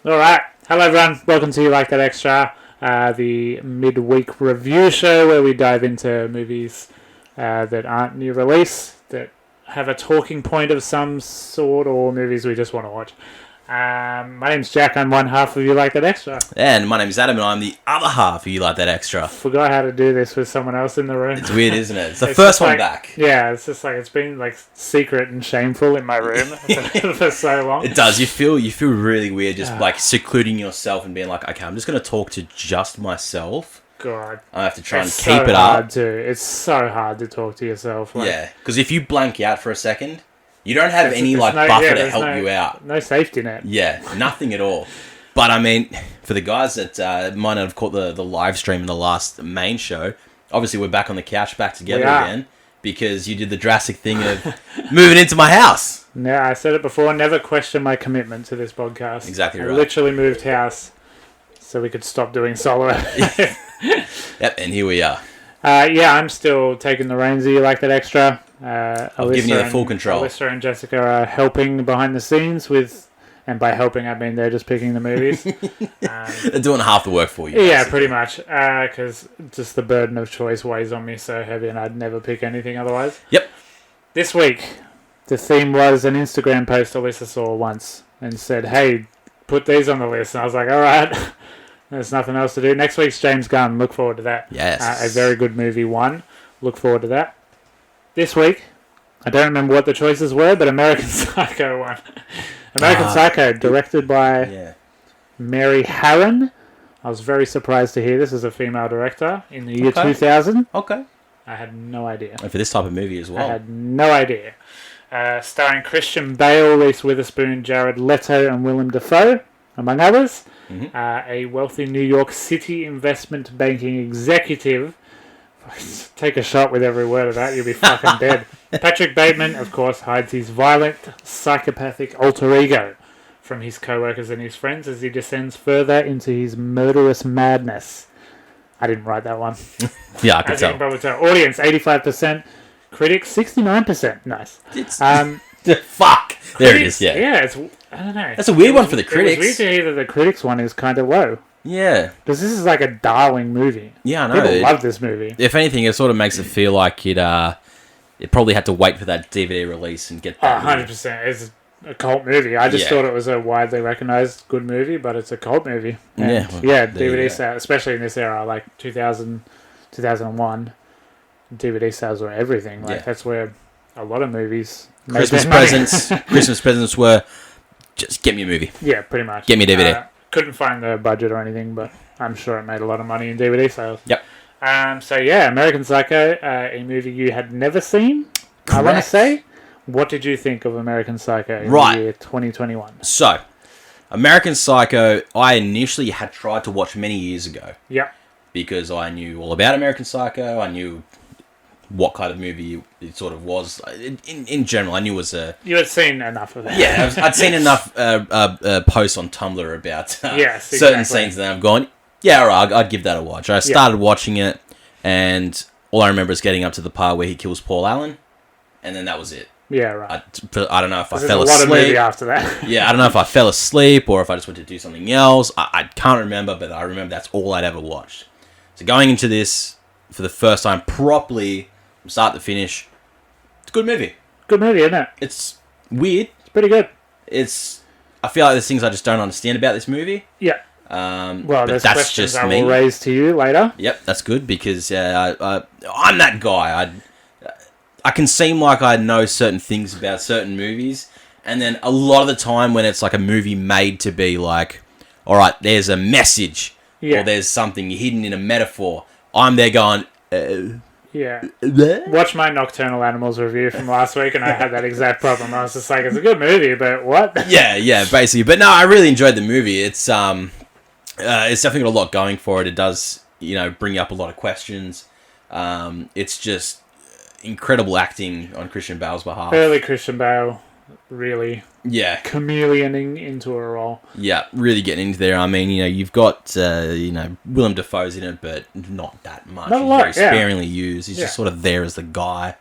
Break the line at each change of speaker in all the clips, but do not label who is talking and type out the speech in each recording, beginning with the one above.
All right. Hello, everyone. Welcome to You Like That Extra, the midweek review show where we dive into movies that aren't new release, that have a talking point of some sort, or movies we just want to watch. My name's Jack. I'm one half of You Like That Extra.
And my name is Adam, and I'm the other half of You Like That Extra.
Forgot how to do this with someone else in the room.
It's weird, isn't it? It's the first one back.
Yeah, it's just like it's been like secret and shameful in my room for so long.
It does. You feel really weird, just like secluding yourself and being like, okay, I'm just going to talk to just myself.
God,
I have to try and
it's
keep
so
it
hard
up.
It's so hard to talk to yourself. Like,
Yeah, because if you blank out for a second, you don't have any
there's
buffer to help you out.
No safety net.
Yeah, nothing at all. But I mean, for the guys that might not have caught the live stream in the last main show, obviously we're back on the couch, back together again, because you did the drastic thing of moving into my house.
Yeah, I said it before, never question my commitment to this podcast.
Exactly right.
I literally moved house so we could stop doing solo.
Yep, and here we are.
I'm still taking the reins. You Like That Extra.
I've given you the full control.
Alyssa and Jessica are helping behind the scenes with, and by helping I mean they're just picking the movies.
They're doing half the work for you.
Yeah, pretty much. Because just the burden of choice weighs on me so heavy, and I'd never pick anything otherwise.
Yep.
This week, the theme was an Instagram post Alyssa saw once and said, "Hey, put these on the list." And I was like, "All right." There's nothing else to do. Next week's James Gunn. Look forward to that.
Yes.
A very good movie, one. Look forward to that. This week, I don't remember what the choices were, but American Psycho won. American Psycho, directed by Mary Harron. I was very surprised to hear this as a female director in the year 2000.
Okay.
I had no idea.
And for this type of movie as well.
I had no idea. Starring Christian Bale, Reese Witherspoon, Jared Leto, and Willem Dafoe, among others.
Mm-hmm.
A wealthy New York City investment banking executive. Take a shot with every word of that, you'll be fucking dead. Patrick Bateman, of course, hides his violent, psychopathic alter ego from his co-workers and his friends as he descends further into his murderous madness. I didn't write that one.
Yeah, I can
As you
tell.
can probably tell. Audience, 85%. Critics, 69%. Nice.
Fuck. There it is, yeah.
Yeah, I don't know.
That's a weird one for the critics.
It was weird to hear that the critics one is kind of low.
Yeah.
Because this is like a darling movie.
Yeah, I know.
People love this movie.
If anything, it sort of makes it feel like it probably had to wait for that DVD release and get that.
100%. It's a cult movie. I just thought it was a widely recognized good movie, but it's a cult movie. And DVD sales, especially in this era, like 2000, 2001, DVD sales were everything. Like that's where a lot of movies made
Christmas
their money.
presents. Christmas presents were just get me a movie.
Yeah, pretty much.
Get me a DVD.
Couldn't find the budget or anything, but I'm sure it made a lot of money in DVD sales.
Yep.
American Psycho, a movie you had never seen.
Correct.
I want to say, what did you think of American Psycho in the year 2021?
So, American Psycho, I initially had tried to watch many years ago.
Yep.
Because I knew all about American Psycho. I knew what kind of movie it sort of was. In general, I knew it was a...
You had seen enough of it.
Yeah, I'd seen enough posts on Tumblr about certain scenes that I've gone, yeah, all right, I'd give that a watch. I started watching it, and all I remember is getting up to the part where he kills Paul Allen, and then that was it.
Yeah, right.
I don't know if I fell asleep.
There's a lot of movie after that.
Yeah, I don't know if I fell asleep or if I just went to do something else. I can't remember, but I remember that's all I'd ever watched. So going into this for the first time properly, from start to finish, it's a good movie.
Good movie, isn't it?
It's weird.
It's pretty good.
I feel like there's things I just don't understand about this movie.
Yeah.
Well,
there's
that's
questions
just
I
me.
will raise to you later.
Yep, that's good because I'm that guy. I can seem like I know certain things about certain movies, and then a lot of the time when it's like a movie made to be like, all right, there's a message or there's something hidden in a metaphor, I'm there going,
yeah. Watch my Nocturnal Animals review from last week, and I had that exact problem. I was just like, it's a good movie, but what?
yeah, basically. But no, I really enjoyed the movie. It's definitely got a lot going for it. It does, bring up a lot of questions. It's just incredible acting on Christian Bale's behalf.
Early Christian Bale, really
Yeah.
chameleoning into a role.
Yeah, really getting into there. I mean, you've got, Willem Dafoe's in it, but not that much.
Not a lot,
He's very sparingly used. He's just sort of there as the guy.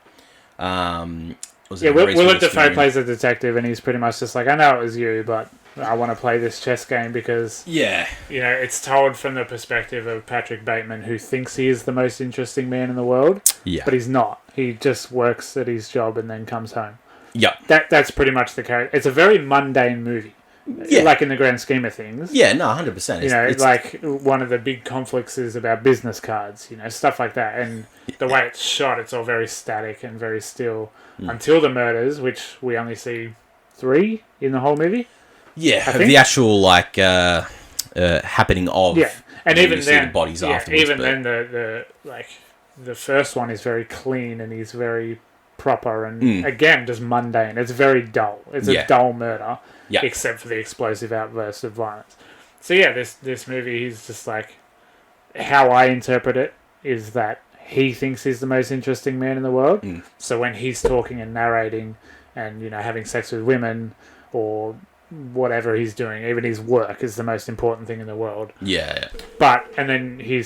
Willem Dafoe plays a detective, and he's pretty much just like, I know it was you, but I want to play this chess game because
Yeah.
it's told from the perspective of Patrick Bateman, who thinks he is the most interesting man in the world,
Yeah.
but he's not. He just works at his job and then comes home.
Yeah.
That's pretty much the character. It's a very mundane movie.
Yeah.
Like in the grand scheme of things.
Yeah, no, 100%.
It's like one of the big conflicts is about business cards, stuff like that. And the way it's shot, it's all very static and very still until the murders, which we only see 3 in the whole movie.
Yeah,
I
of
think.
the actual happening of.
Yeah, and even
you see
then,
the bodies afterwards.
even then, the first one is very clean and he's very proper and again just mundane. It's very dull. It's a dull murder, except for the explosive outbursts of violence. So yeah, this movie is just like how I interpret it is that he thinks he's the most interesting man in the world. So when he's talking and narrating and having sex with women or whatever he's doing, even his work is the most important thing in the world.
Yeah.
And then he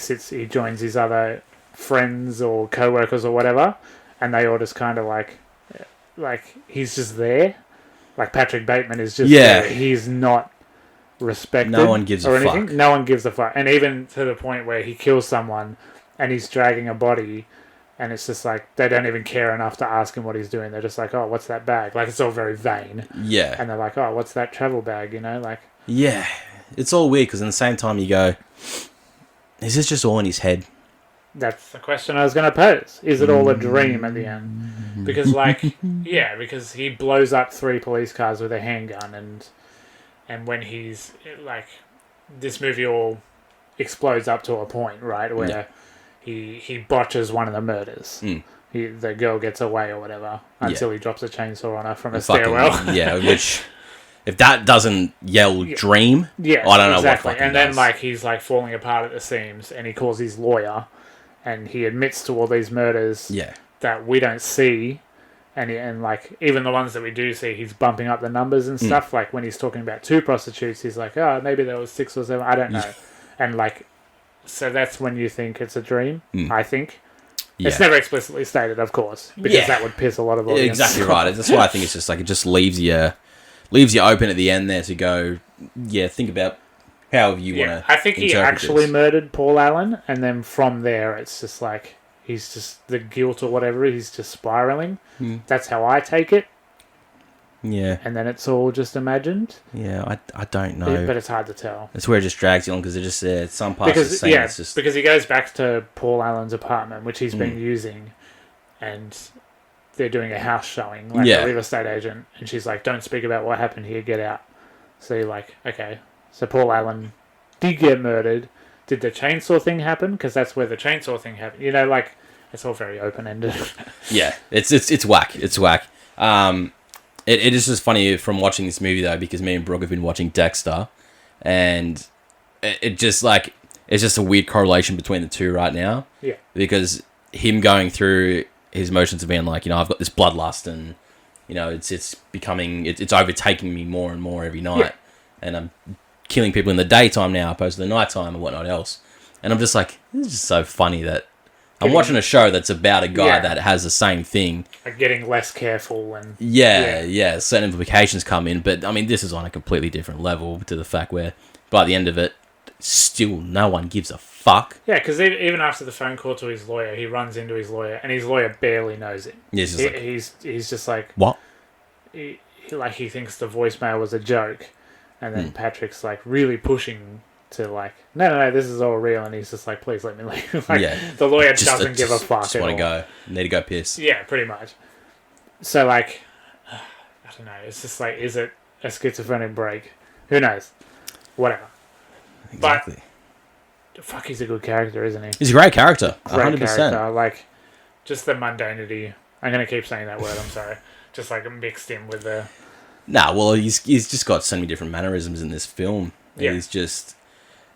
joins his other friends or co-workers or whatever, and they all just kind of like he's just there. Like Patrick Bateman is just there. He's not respected.
No one gives a fuck.
No one gives a fuck. And even to the point where he kills someone and he's dragging a body, and it's just like they don't even care enough to ask him what he's doing. They're just like, oh, what's that bag? Like, it's all very vain.
Yeah.
And they're like, oh, what's that travel bag?
Yeah. It's all weird because at the same time you go, is this just all in his head?
That's the question I was going to pose. Is it all a dream at the end? Because, because he blows up 3 police cars with a handgun, and when he's, this movie all explodes up to a point, right, where he botches one of the murders. The girl gets away or whatever until he drops a chainsaw on her from a stairwell.
Which, if that doesn't yell dream, I don't know what fucking
And then,
does.
he's, falling apart at the seams, and he calls his lawyer, and he admits to all these murders that we don't see, and even the ones that we do see, he's bumping up the numbers and stuff. Like, when he's talking about 2 prostitutes, he's like, oh, maybe there was 6 or 7, I don't know. And, so that's when you think it's a dream, I think. Yeah. It's never explicitly stated, of course, because that would piss a lot of audience.
Exactly right. That's why I think it's just it just leaves you open at the end there to go, think about however you want to.
I think he actually murdered Paul Allen, and then from there it's just he's just the guilt or whatever, he's just spiraling. That's how I take it.
Yeah.
And then it's all just imagined.
Yeah, I don't know.
But it's hard to tell.
That's where it just drags you on because they're just some parts of the scene. It's just...
because he goes back to Paul Allen's apartment, which he's been using, and they're doing a house showing, a real estate agent, and she's like, don't speak about what happened here, get out. So you're like, okay. So Paul Allen did get murdered. Did the chainsaw thing happen? Because that's where the chainsaw thing happened. It's all very open-ended.
Yeah, it's whack. It's whack. It is just funny from watching this movie, though, because me and Brooke have been watching Dexter, and it's just a weird correlation between the two right now.
Yeah.
Because him going through his emotions of being like, I've got this bloodlust, and, it's becoming, it's overtaking me more and more every night, and I'm killing people in the daytime now opposed to the nighttime and whatnot else. And I'm just like, this is just so funny that I'm watching a show that's about a guy that has the same thing.
Like getting less careful and...
Yeah, certain implications come in. But, I mean, this is on a completely different level to the fact where, by the end of it, still no one gives a fuck.
Yeah, because even after the phone call to his lawyer, he runs into his lawyer, and his lawyer barely knows him.
Yeah,
he's just like...
What?
He thinks the voicemail was a joke. And then Patrick's, really pushing... to no, this is all real, and he's just like, please let me leave. The lawyer doesn't give a fuck.
Just want to go. Need to go piss.
Yeah, pretty much. So I don't know. It's just is it a schizophrenic break? Who knows? Whatever.
Exactly.
But fuck, he's a good character, isn't he?
He's a great character. 100%.
Character. Just the mundanity. I'm gonna keep saying that word. I'm sorry. Just mixed in with the.
Nah, well, he's just got so many different mannerisms in this film. Yeah.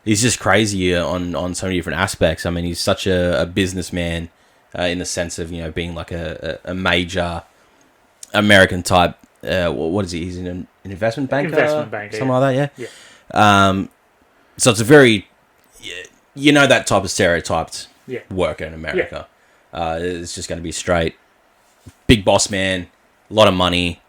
He's just crazy on so many different aspects. I mean, he's such a businessman in the sense of, being like a major American type. What is he? He's an investment banker?
Investment banker.
Something like that,
yeah.
So it's a very, that type of stereotyped worker in America. Yeah. It's just going to be straight big boss man, a lot of money,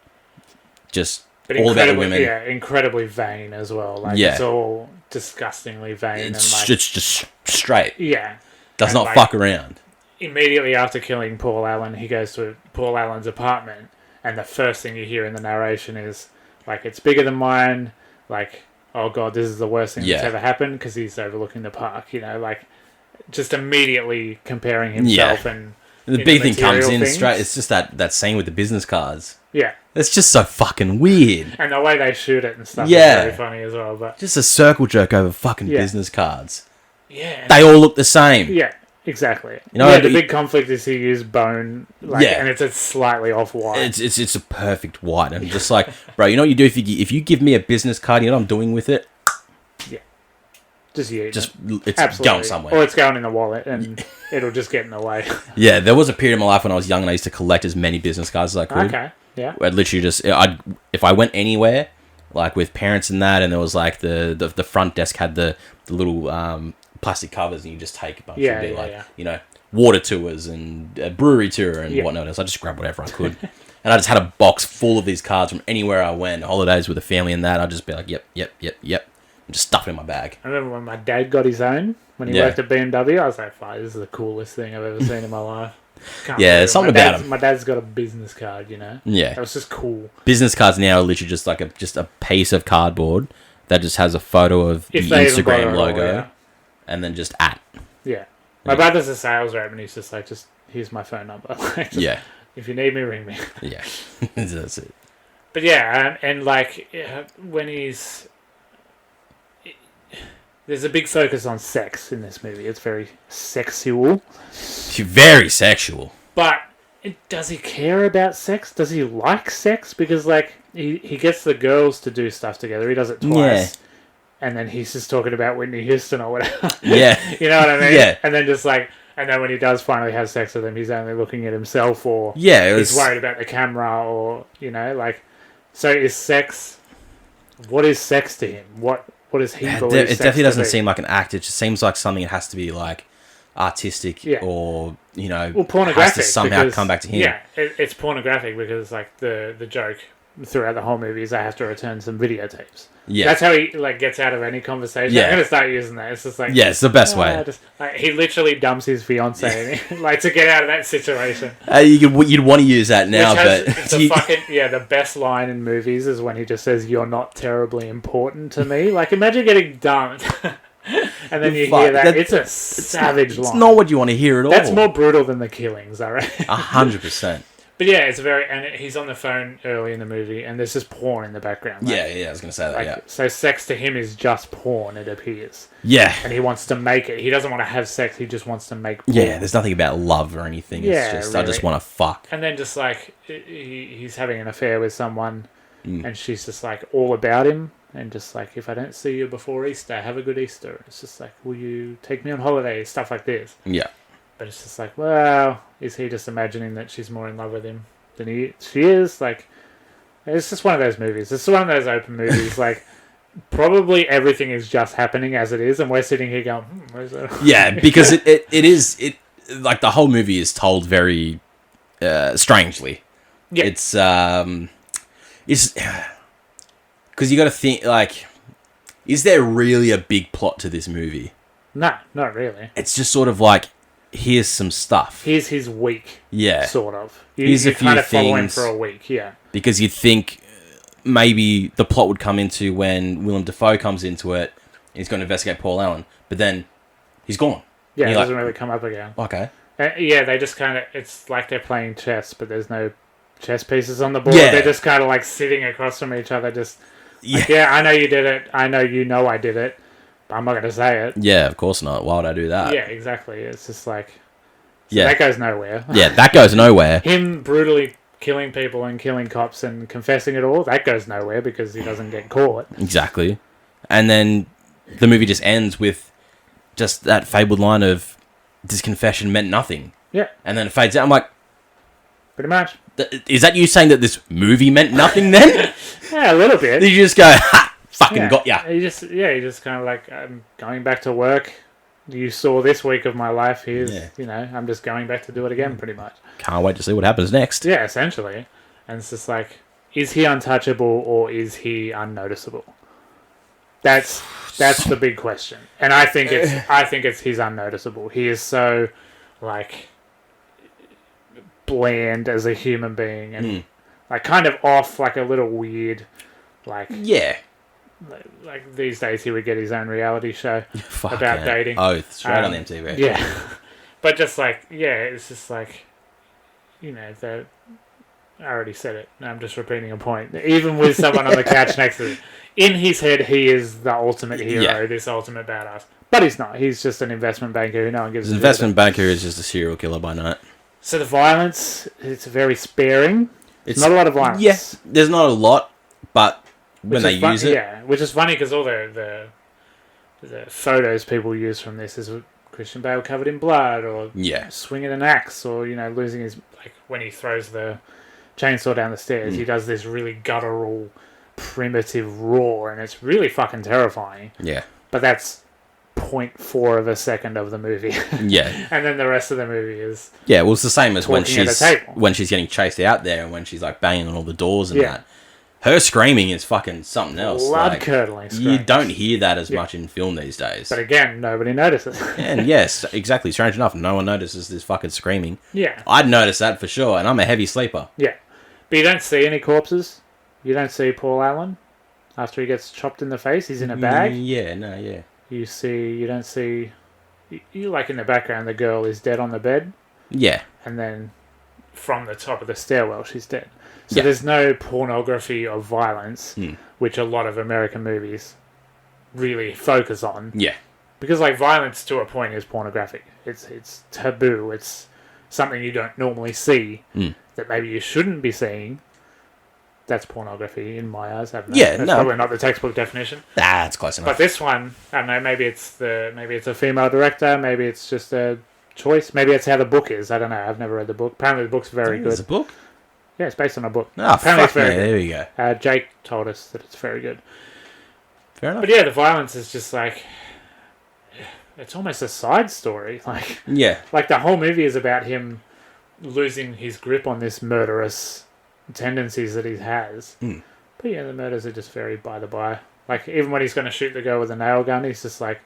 just
But
all about the women.
Yeah, incredibly vain as well. Like,
Yeah.
it's all disgustingly vain.
It's
and like,
just straight.
yeah.
Does
And,
not
like,
fuck around.
Immediately after killing Paul Allen, he goes to Paul Allen's apartment, and the first thing you hear in the narration is, like, it's bigger than mine, like, oh god, this is the worst thing that's ever happened, because he's overlooking the park, you know, like, just immediately comparing himself and
the big thing comes in
things.
straight. It's just that scene with the business cards.
Yeah.
It's just so fucking weird.
And the way they shoot it and stuff is very funny as well. But
just a circle jerk over fucking business cards.
Yeah.
They all look the same.
Yeah, exactly.
You know,
the big conflict is he used bone, like, and it's a slightly off white.
It's a perfect white. And just like, bro, you know what you do if you give me a business card, you know what I'm doing with it?
Yeah. Just use
it's
Absolutely.
going somewhere.
Or it's going in the wallet and it'll just get in the way.
Yeah, there was a period in my life when I was young and I used to collect as many business cards as I could.
Okay, yeah.
I'd literally just, if I went anywhere, like with parents and that, and there was like the front desk had the little plastic covers and you just take a bunch and be you know, water tours and a brewery tour and whatnot else. I just grabbed whatever I could. And I just had a box full of these cards from anywhere I went, holidays with the family and that. I'd just be like, yep. And just stuff it in my bag.
I remember when my dad got his own, when he worked at BMW, I was like, fuck, this is the coolest thing I've ever seen in my life.
There's something about him.
My dad's got a business card, you know?
Yeah.
That was just cool.
Business cards now are literally just like a piece of cardboard that just has a photo of the Instagram logo and then just at.
Yeah. My brother's a sales rep and he's just like, here's my phone number. Like, if you need me, ring me.
Yeah. That's it.
But yeah, and like, when he's... There's a big focus on sex in this movie. It's very sexual.
Very sexual.
But does he care about sex? Does he like sex? Because, like, he gets the girls to do stuff together. He does it twice. Yeah. And then he's just talking about Whitney Houston or whatever.
Yeah.
You know what I mean?
Yeah.
And then just like... And then when he does finally have sex with them, he's only looking at himself or... he's worried about the camera or, you know, like... So is sex... What is sex to him? What does he believe
it definitely doesn't seem like an act. It just seems like something that has to be like artistic or, you know,
pornographic,
has to somehow come back to him.
Yeah, it's pornographic because like the joke throughout the whole movie is they have to return some videotapes. Yeah, that's how he like gets out of any conversation. Yeah. I'm gonna start using that. It's just like
it's the best way.
He literally dumps his fiance like to get out of that situation.
You'd want to use that now, but
the best line in movies is when he just says, "You're not terribly important to me." Like imagine getting dumped. And then you hear that. It's a savage line.
It's not what you want to hear at all.
That's more brutal than the killings, I reckon.
100%.
But yeah, it's and he's on the phone early in the movie, and there's just porn in the background.
Like, I was going to say that,
like, So sex to him is just porn, it appears.
Yeah.
And he wants to make it. He doesn't want to have sex, he just wants to make porn.
Yeah, there's nothing about love or anything. It's just, really. I just want to fuck.
And then just like, he's having an affair with someone, and she's just like all about him. And just like, if I don't see you before Easter, have a good Easter. It's just like, will you take me on holiday? Stuff like this.
Yeah.
But it's just like, well, is he just imagining that she's more in love with him than she is? Like, it's just one of those movies. It's one of those open movies. Like, probably everything is just happening as it is, and we're sitting here going, where's that?
Yeah, because it is like the whole movie is told very strangely. Yeah. It's because you got to think, like, is there really a big plot to this movie?
No, not really.
It's just sort of like, here's some stuff.
Here's his week.
Yeah.
Sort of.
Here's a few
kind of
things.
Follow him for a week, yeah.
Because you'd think maybe the plot would come into when Willem Dafoe comes into it, he's going to investigate Paul Allen, but then he's gone.
Yeah, it doesn't really come up again.
Okay.
They just kind of, it's like they're playing chess, but there's no chess pieces on the board. Yeah. They're just kind of like sitting across from each other, just... Like, I know you did it. I know you know I did it. But I'm not going to say it.
Yeah, of course not. Why would I do that?
Yeah, exactly. It's just like... that goes nowhere.
Yeah, that goes nowhere.
Him brutally killing people and killing cops and confessing it all, that goes nowhere because he doesn't get caught.
Exactly. And then the movie just ends with just that fabled line of, this confession meant nothing.
Yeah.
And then it fades out. I'm like...
Pretty much.
Is that you saying that this movie meant nothing then?
Yeah, a little bit.
Did you just go, ha, fucking got ya?
You just kind of like, I'm going back to work. You saw this week of my life. Here's, I'm just going back to do it again, pretty much.
Can't wait to see what happens next.
Yeah, essentially. And it's just like, is he untouchable or is he unnoticeable? That's the big question, and I think it's he's unnoticeable. He is so like bland as a human being, and like kind of off, like a little weird, like
Yeah.
like these days he would get his own reality show about
yeah.
dating.
Oh, straight on MTV.
Yeah, but just like it's just like the. I already said it. I'm just repeating a point. Even with someone on the couch next to him, in his head, he is the ultimate hero, this ultimate badass. But he's not. He's just an investment banker who no one gives a shit.
An investment banker is just a serial killer by night.
So the violence, it's very sparing. It's not a lot of violence.
Yes, there's not a lot, but when they use it...
Yeah, which is funny because all the photos people use from this is Christian Bale covered in blood or swinging an axe or, losing his... Like, when he throws the chainsaw down the stairs, he does this really guttural, primitive roar, and it's really fucking terrifying.
Yeah.
But that's 0.4 of a second of the movie.
Yeah.
And then the rest of the movie is...
Yeah, well, it's the same as when she's getting chased out there and when she's, like, banging on all the doors and that. Her screaming is fucking something else.
Blood-curdling screams.
You don't hear that as much in film these days.
But again, nobody notices.
And yes, exactly. Strange enough, no one notices this fucking screaming.
Yeah.
I'd notice that for sure, and I'm a heavy sleeper.
Yeah. But you don't see any corpses. You don't see Paul Allen after he gets chopped in the face. He's in a bag.
Yeah.
You don't see... You like in the background, the girl is dead on the bed.
Yeah.
And then from the top of the stairwell, she's dead. So there's no pornography of violence, which a lot of American movies really focus on.
Yeah.
Because, like, violence to a point is pornographic. It's taboo. It's something you don't normally see that maybe you shouldn't be seeing. That's pornography in my eyes. That's probably not the textbook definition.
That's close enough.
But this one, I don't know. Maybe it's a female director. Maybe it's just a choice. Maybe it's how the book is. I don't know. I've never read the book. Apparently, the book's very good.
There's a book?
Yeah, it's based on a book.
Oh,
apparently
fuck yeah, there we go.
Jake told us that it's very good.
Fair enough.
But yeah, the violence is just like... It's almost a side story. Like the whole movie is about him losing his grip on this murderous tendencies that he has. But yeah, the murders are just very by the by. Like, even when he's going to shoot the girl with a nail gun, he's just like...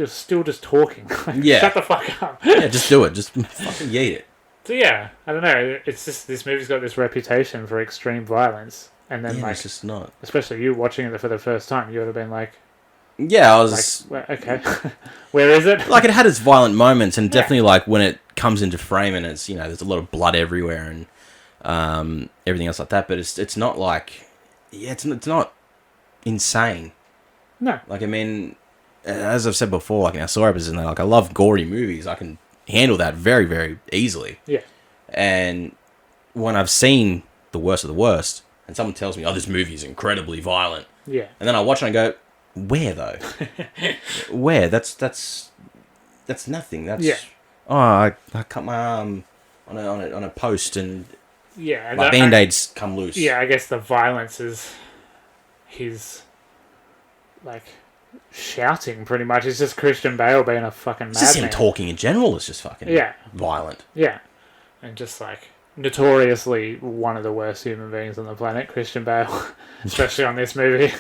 Still just talking. Like, shut the fuck up.
Yeah, just do it. Just fucking yeet it.
So yeah, I don't know. It's just this movie's got this reputation for extreme violence, and then
it's just not.
Especially you watching it for the first time, you would have been like,
yeah, I was
like, well, okay, where is it?
Like, it had its violent moments, and definitely like when it comes into frame and it's there's a lot of blood everywhere and everything else like that. But it's not like it's not insane.
No,
like I mean, as I've said before, like in our story episodes, like I love gory movies. I can handle that very, very easily.
Yeah.
And when I've seen the worst of the worst, and someone tells me, "Oh, this movie is incredibly violent,"
yeah,
and then I watch it and I go, "Where though? Where? That's nothing. That's Oh, I cut my arm on a post and
and
my band-aids come loose."
Yeah, I guess the violence is his like shouting pretty much. It's just Christian Bale being a fucking madman.
Just him talking in general is just fucking violent.
Yeah. And just like notoriously one of the worst human beings on the planet, Christian Bale, especially on this movie.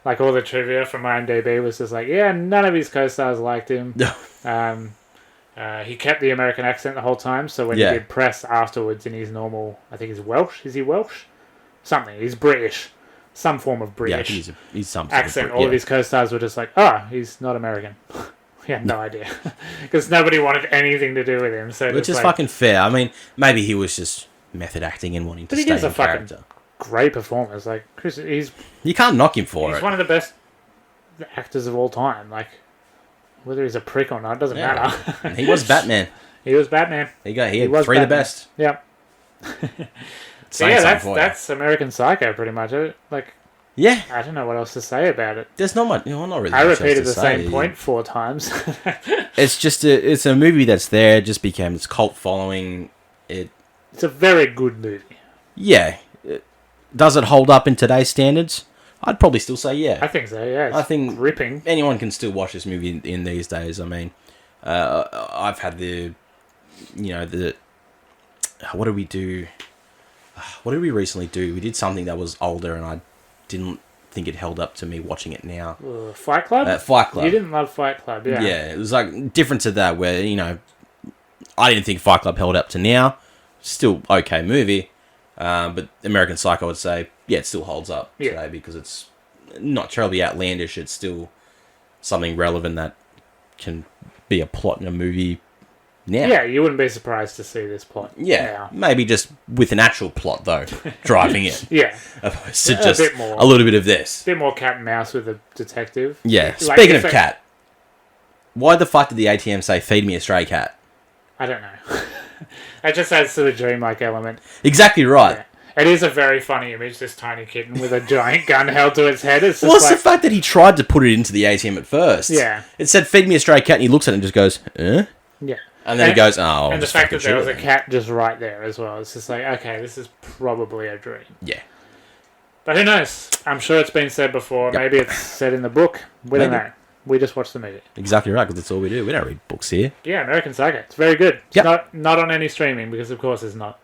Like all the trivia from IMDb was just like, none of his co-stars liked him. He kept the American accent the whole time, so when he did press afterwards in his normal, I think he's Welsh. Is he Welsh? Something. He's British. Some form of British
he's some
accent. All of his co-stars were just like, he's not American. We had no idea. Because nobody wanted anything to do with him. So
which is fucking fair. I mean, maybe he was just method acting and wanting to stay in character. But he gives a fucking
great performance. Like, Chris,
you can't knock him for it.
He's one of the best actors of all time. Like, whether he's a prick or not, doesn't matter.
He was Batman.
He was Batman.
There you go. He had three of the best.
Yep. So that's American Psycho pretty much. Like, I don't know what else to say about it.
There's not much. Not really.
I repeated the same point 4 times.
It's just it's a movie that's there. It just became its cult following.
It's a very good movie.
Yeah. Does it hold up in today's standards? I'd probably still say yeah.
I think so. Yeah.
I think
gripping.
Anyone can still watch this movie in these days. I mean, I've had the what do we do? What did we recently do? We did something that was older, and I didn't think it held up to me watching it now.
Fight Club?
Fight Club.
You didn't love Fight Club, yeah.
Yeah, it was like different to that, where, you know, I didn't think Fight Club held up to now. Still okay movie. But American Psycho, I would say, yeah, it still holds up today because it's not terribly outlandish. It's still something relevant that can be a plot in a movie now.
Yeah, you wouldn't be surprised to see this plot.
Yeah, maybe just with an actual plot, though, driving it.
Yeah.
Opposed to just
a bit more.
A little bit of this.
A bit more cat and mouse with a detective.
Yeah,
Like,
speaking of cat, why the fuck did the ATM say, feed me a stray cat?
I don't know. It just adds to the dreamlike element.
Exactly right.
Yeah. It is a very funny image, this tiny kitten with a giant gun held to its head. It's just
What's the fact that he tried to put it into the ATM at first?
Yeah.
It said, feed me a stray cat, and he looks at it and just goes, eh?
Yeah.
And then he goes, oh.
And the fact that there was a cat just right there as well. It's just like, okay, this is probably a dream.
Yeah.
But who knows? I'm sure it's been said before.
Yep.
Maybe it's said in the book. We don't know. We just watch the movie.
Exactly right, because that's all we do. We don't read books here.
Yeah, American Psycho. It's very good. It's not on any streaming because, of course, it's not.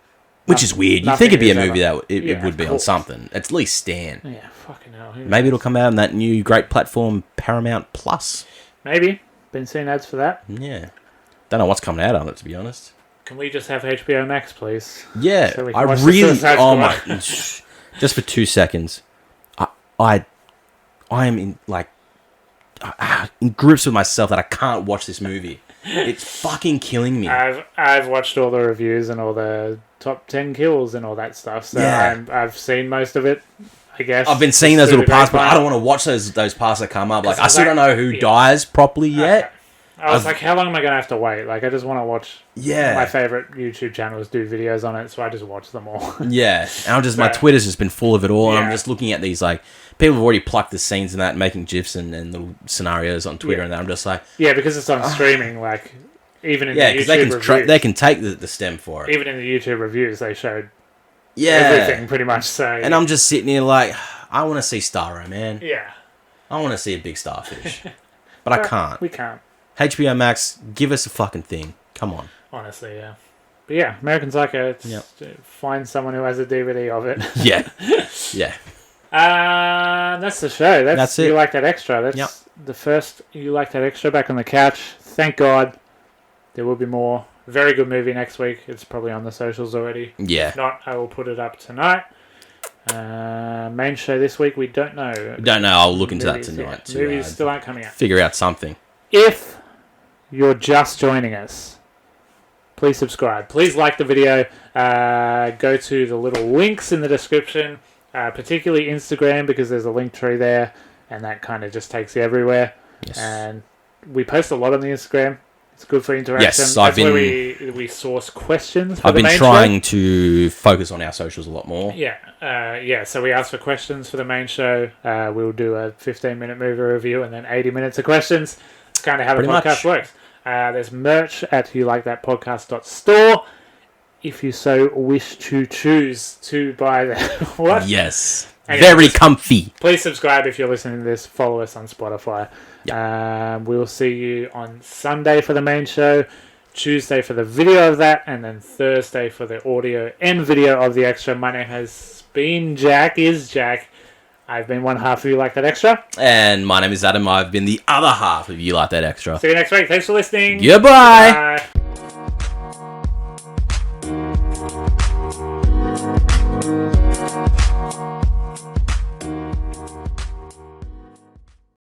Which is weird. You'd think it'd be a movie that it would be on something. At least Stan.
Yeah, fucking hell.
Maybe it'll come out on that new great platform, Paramount Plus.
Maybe. Been seeing ads for that.
Yeah. Don't know what's coming out on it, to be honest.
Can we just have HBO Max, please?
Yeah.
So
I really... Oh, my... Just for 2 seconds. I am in, like... in grips with myself that I can't watch this movie. It's fucking killing me.
I've watched all the reviews and all the top 10 kills and all that stuff, so I've seen most of it, I guess.
I've been seeing those little parts, but I don't want to watch those parts that come up. Like, I still don't know who dies properly yet.
Okay. I was like, how long am I going to have to wait? Like, I just want to watch my favourite YouTube channels do videos on it, so I just watch them all.
Yeah. And my Twitter's just been full of it all, and I'm just looking at these, like, people have already plucked the scenes and that, making GIFs and little scenarios on Twitter and that. I'm just like... Yeah,
because it's on streaming, like, even in the YouTube reviews...
they can take the stem for it.
Even in the YouTube reviews, they showed everything, pretty much, so...
And I'm just sitting here like, I want to see Starro, man.
Yeah.
I want to see a big starfish. But I can't.
We can't.
HBO Max, give us a fucking thing. Come on.
Honestly, yeah. But yeah, American Psycho, find someone who has a DVD of it.
Yeah. Yeah.
That's the show. That's it. You Like That Extra. That's the first You Like That Extra back on the couch. Thank God. There will be more. Very good movie next week. It's probably on the socials already.
Yeah.
If not, I will put it up tonight. Main show this week, we don't know.
We don't know. I'll look into that tonight too.
Movies still aren't coming out.
Figure out something.
If you're just joining us, please subscribe. Please like the video. Go to the little links in the description, particularly Instagram, because there's a link tree there, and that kind of just takes you everywhere.
Yes.
And we post a lot on the Instagram. It's good for interaction.
Yes,
That's where we source questions for
I've
the
been
main
trying
show.
to focus on our socials a lot more.
Yeah. So we ask for questions for the main show. We'll do a 15-minute movie review and then 80 minutes of questions. It's kind of how the podcast works. There's merch at youlikethatpodcast.store if you so wish to choose to buy that. What?
Yes.
Anyway,
very comfy.
Please subscribe if you're listening to this. Follow us on Spotify.
Yep.
We'll see you on Sunday for the main show, Tuesday for the video of that, and then Thursday for the audio and video of the extra. My name has been Jack. I've been one half of You Like That Extra.
And my name is Adam. I've been the other half of You Like That Extra.
See you next week. Thanks for listening.
Goodbye.
Bye.